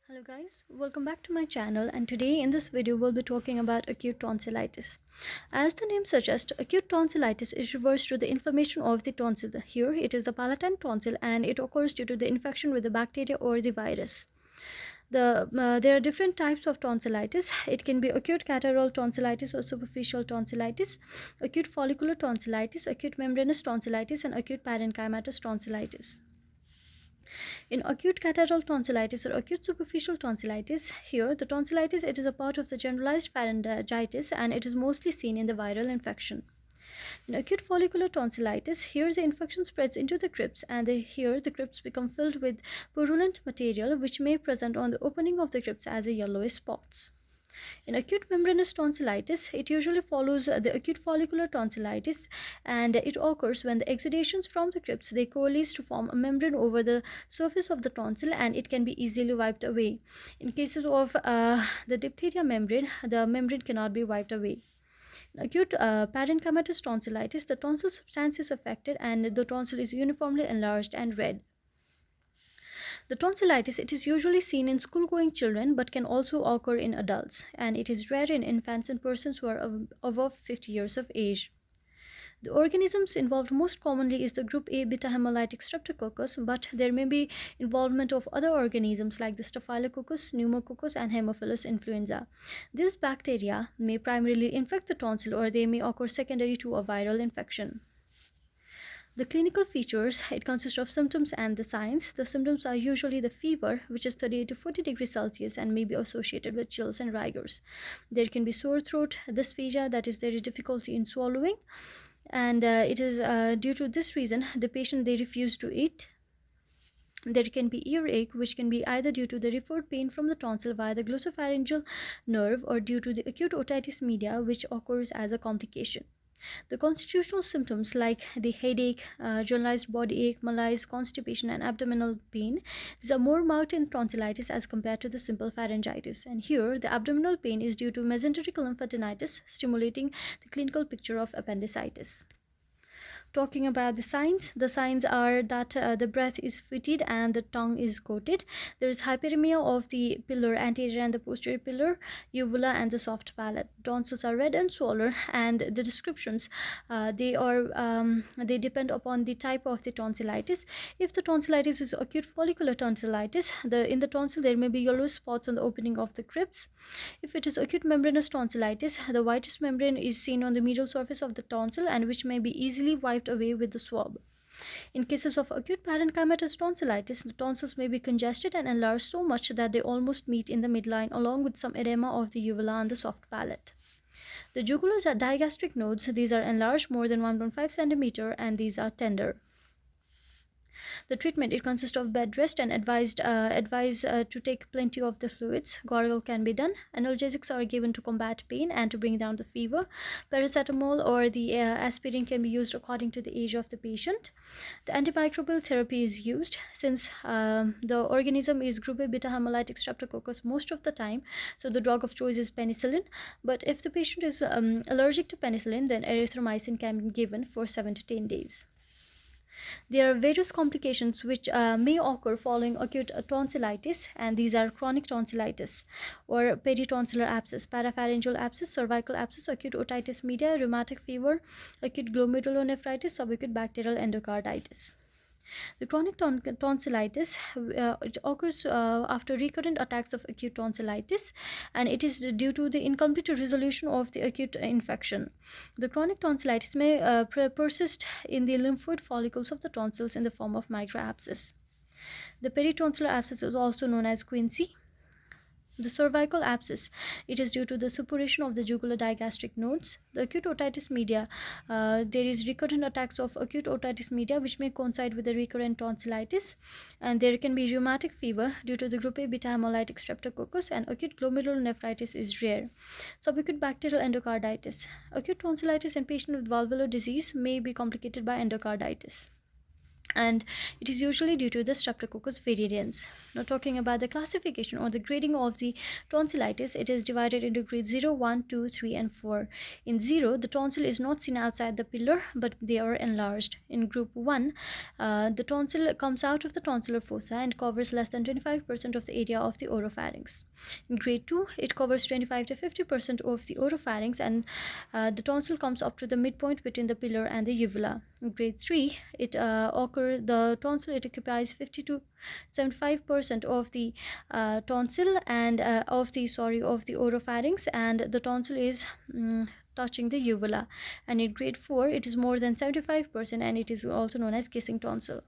Hello guys, welcome back to my channel, and today in this video we'll be talking about acute tonsillitis. As the name suggests, acute tonsillitis is refers to the inflammation of the tonsil. Here it is the palatine tonsil and it occurs due to the infection with the bacteria or the virus. There are different types of tonsillitis. It can be acute catarrhal tonsillitis or superficial tonsillitis, acute follicular tonsillitis, acute membranous tonsillitis, and acute parenchymatous tonsillitis. In acute catarrhal tonsillitis or acute superficial tonsillitis, here the tonsillitis it is a part of the generalized pharyngitis and it is mostly seen in the viral infection. In acute follicular tonsillitis, here the infection spreads into the crypts and here the crypts become filled with purulent material which may present on the opening of the crypts as a yellowish spots. In acute membranous tonsillitis, it usually follows the acute follicular tonsillitis and it occurs when the exudations from the crypts they coalesce to form a membrane over the surface of the tonsil and it can be easily wiped away. In cases of the diphtheria membrane, the membrane cannot be wiped away. In acute parenchymatous tonsillitis, the tonsil substance is affected and the tonsil is uniformly enlarged and red. The tonsillitis it is usually seen in school-going children but can also occur in adults, and it is rare in infants and persons who are above 50 years of age. The organisms involved most commonly is the group A beta hemolytic streptococcus, but there may be involvement of other organisms like the staphylococcus, pneumococcus, and haemophilus influenza. These bacteria may primarily infect the tonsil or they may occur secondary to a viral infection. The clinical features, it consists of symptoms and the signs. The symptoms are usually the fever, which is 38 to 40 degrees Celsius and may be associated with chills and rigors. There can be sore throat, dysphagia, that is there is difficulty in swallowing, and it is due to this reason the patient they refuse to eat. There can be earache, which can be either due to the referred pain from the tonsil via the glossopharyngeal nerve or due to the acute otitis media, which occurs as a complication. The constitutional symptoms like the headache, generalized body ache, malaise, constipation, and abdominal pain, these are more marked in tonsillitis as compared to the simple pharyngitis. And here, the abdominal pain is due to mesenteric lymphadenitis, stimulating the clinical picture of appendicitis. Talking about the signs are that the breath is fetid and the tongue is coated. There is hyperemia of the pillar, anterior and the posterior pillar, uvula, and the soft palate. Tonsils are red and swollen, and the descriptions they depend upon the type of the tonsillitis. If the tonsillitis is acute follicular tonsillitis, in the tonsil there may be yellow spots on the opening of the crypts. If it is acute membranous tonsillitis, the whitish membrane is seen on the medial surface of the tonsil and which may be easily wiped away with the swab. In cases of acute parenchymatous tonsillitis, the tonsils may be congested and enlarged so much that they almost meet in the midline along with some edema of the uvula and the soft palate. The jugulars are digastric nodes. These are enlarged more than 1.5 cm and these are tender. The treatment it consists of bed rest and advised to take plenty of the fluids. Gargle can be done. Analgesics are given to combat pain and to bring down the fever. Paracetamol or the aspirin can be used according to the age of the patient. The antimicrobial therapy is used since the organism is group A beta hemolytic streptococcus most of the time, so the drug of choice is penicillin. But if the patient is allergic to penicillin, then erythromycin can be given for 7 to 10 days. There are various complications which may occur following acute tonsillitis, and these are chronic tonsillitis or peritonsillar abscess, parapharyngeal abscess, cervical abscess, acute otitis media, rheumatic fever, acute glomerulonephritis, subacute bacterial endocarditis. The chronic tonsillitis it occurs after recurrent attacks of acute tonsillitis, and it is due to the incomplete resolution of the acute infection. The chronic tonsillitis may persist in the lymphoid follicles of the tonsils in the form of microabscess. The peritonsillar abscess is also known as quinsy. The cervical abscess, it is due to the suppuration of the jugular digastric nodes. The acute otitis media, there is recurrent attacks of acute otitis media which may coincide with the recurrent tonsillitis, and there can be rheumatic fever due to the group A beta hemolytic streptococcus, and acute glomerulonephritis is rare. Subacute bacterial endocarditis. Acute tonsillitis in patients with valvular disease may be complicated by endocarditis. and it is usually due to the Streptococcus viridans. Now, talking about the classification or the grading of the tonsillitis, it is divided into grades 0, 1, 2, 3, and 4. In 0, the tonsil is not seen outside the pillar, but they are enlarged. In group 1, the tonsil comes out of the tonsillar fossa and covers less than 25% of the area of the oropharynx. In grade 2, it covers 25 to 50% of the oropharynx, and the tonsil comes up to the midpoint between the pillar and the uvula. In grade 3, the tonsil occupies 50 to 75% of the tonsil and of the oropharynx, and the tonsil is touching the uvula. And in grade 4, it is more than 75%, and it is also known as kissing tonsil.